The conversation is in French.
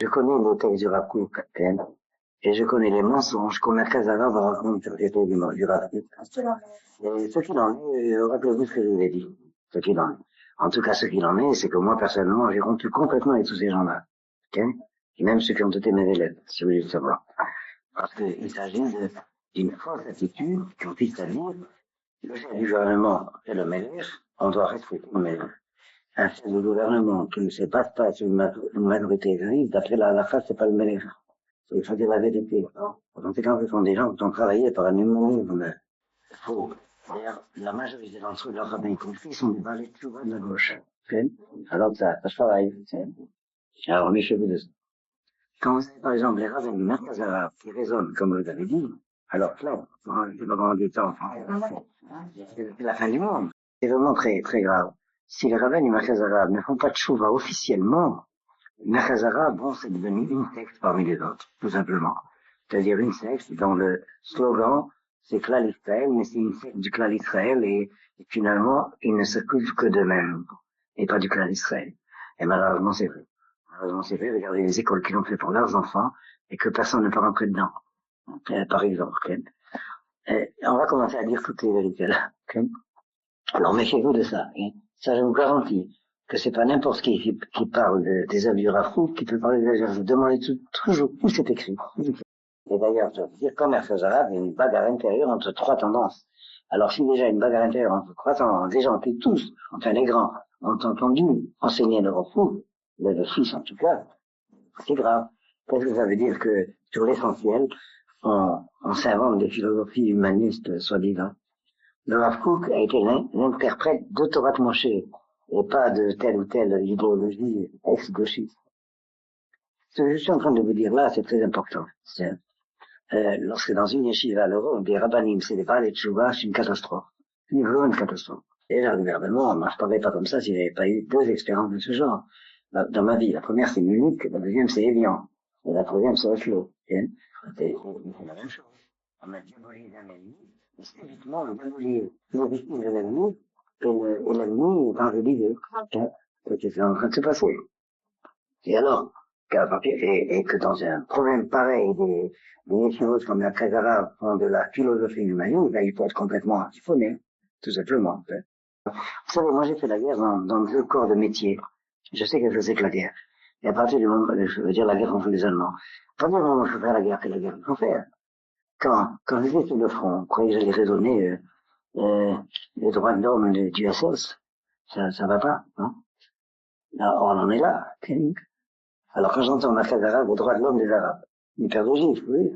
Je connais le texte du Rav Kook, et je connais les mensonges qu'on Merkaz Arav raconte sur les textes du Rav Kook. Et ce qu'il en est, rappelez-vous ce que je vous ai dit. Ce qu'il en est. En tout cas, ce qu'il en est, c'est que moi, personnellement, j'ai rompu complètement avec tous ces gens-là. Et même ceux qui ont été mes élèves, si vous voulez le savoir. Parce qu'il s'agit d'une fausse attitude qui consiste à dire, le chef du gouvernement est le Melech, on doit respecter le Melech. Un chef de gouvernement qui ne se passe pas sur une majorité juive, d'après la face, c'est pas le Melech. Il faut dire la vérité. Donc, quand ce sont des gens qui ont travaillé par un humanisme faux. D'ailleurs, la majorité d'entre eux, leurs rabbins compris, sont des valets de Tchouva de la gauche. Alors, ça travaille. Alors, méfiez-vous de ça. Quand vous avez, par exemple, les rabbins du Merkaz Arav qui raisonnent, comme vous avez dit, alors là, c'est pas pendant du temps, c'est la fin du monde. C'est vraiment très, très grave. Si les rabbins du Merkaz Arav ne font pas de Tchouva officiellement, le Merkaz Arav, bon, c'est devenu une secte parmi les autres, tout simplement. C'est-à-dire une secte dont le slogan, c'est Klal Israël, mais c'est une secte du Klal Israël et finalement, ils ne s'occupent que d'eux-mêmes, et pas du Klal Israël. Et malheureusement, c'est vrai. Malheureusement, c'est vrai, regardez les écoles qu'ils ont fait pour leurs enfants, et que personne ne peut rentrer dedans. Par exemple, on va commencer à dire toutes les vérités là. Alors, méfiez-vous de ça. Ça, je vous garantis que c'est pas n'importe qui parle des œuvres du Rav Kook qui peut parler des œuvres. Vous demandez toujours où c'est écrit. Et d'ailleurs, je veux dire, comme Merkaz Arav, il y a une bagarre intérieure entre trois tendances. Alors, si déjà une bagarre intérieure entre trois tendances, des gens qui tous, enfin les grands, ont entendu enseigner le Rav Kook, le fils en tout cas, c'est grave. Qu'est-ce que ça veut dire que, sur l'essentiel, on s'invente des philosophies humanistes, soi-disant. Le Rav Kook a été l'interprète de Torah Moshe, et pas de telle ou telle idéologie ex-gauchiste. Ce que je suis en train de vous dire là, c'est très important. Lorsque dans une yeshiva, des rabbanim, c'est des balais de tchouva, c'est une catastrophe. C'est vraiment une catastrophe. Et là, le gouvernement ne marcherait pas comme ça s'il n'y avait pas eu deux expériences de ce genre. Dans ma vie, la première c'est Munich, la deuxième c'est Evian, et la troisième c'est Oslo. C'est la même chose. On a diabolisé un ennemi, mais subitement on diabolise les victimes de l'ennemi, et l'ennemi est enjolivé. C'est ce qui est en train de se passer. Et alors, et que dans un problème pareil, des choses comme la Merkaz Arav font de la philosophie humaniste, là, il faut être complètement antiphonné, tout simplement. En fait. Vous savez, moi j'ai fait la guerre dans deux corps de métier. Je sais que c'est que la guerre. Et à partir du moment, je veux dire la guerre contre les Allemands, à partir du moment où il faut faire la guerre, c'est la guerre qu'il faut faire. Quand j'étais sur le front, vous croyez que j'allais raisonner les droits de l'homme du SS? Ça va pas, non? Alors, on en est là. Alors quand j'entends Merkaz Arav, les droits de l'homme des Arabes, hyper logique, oui.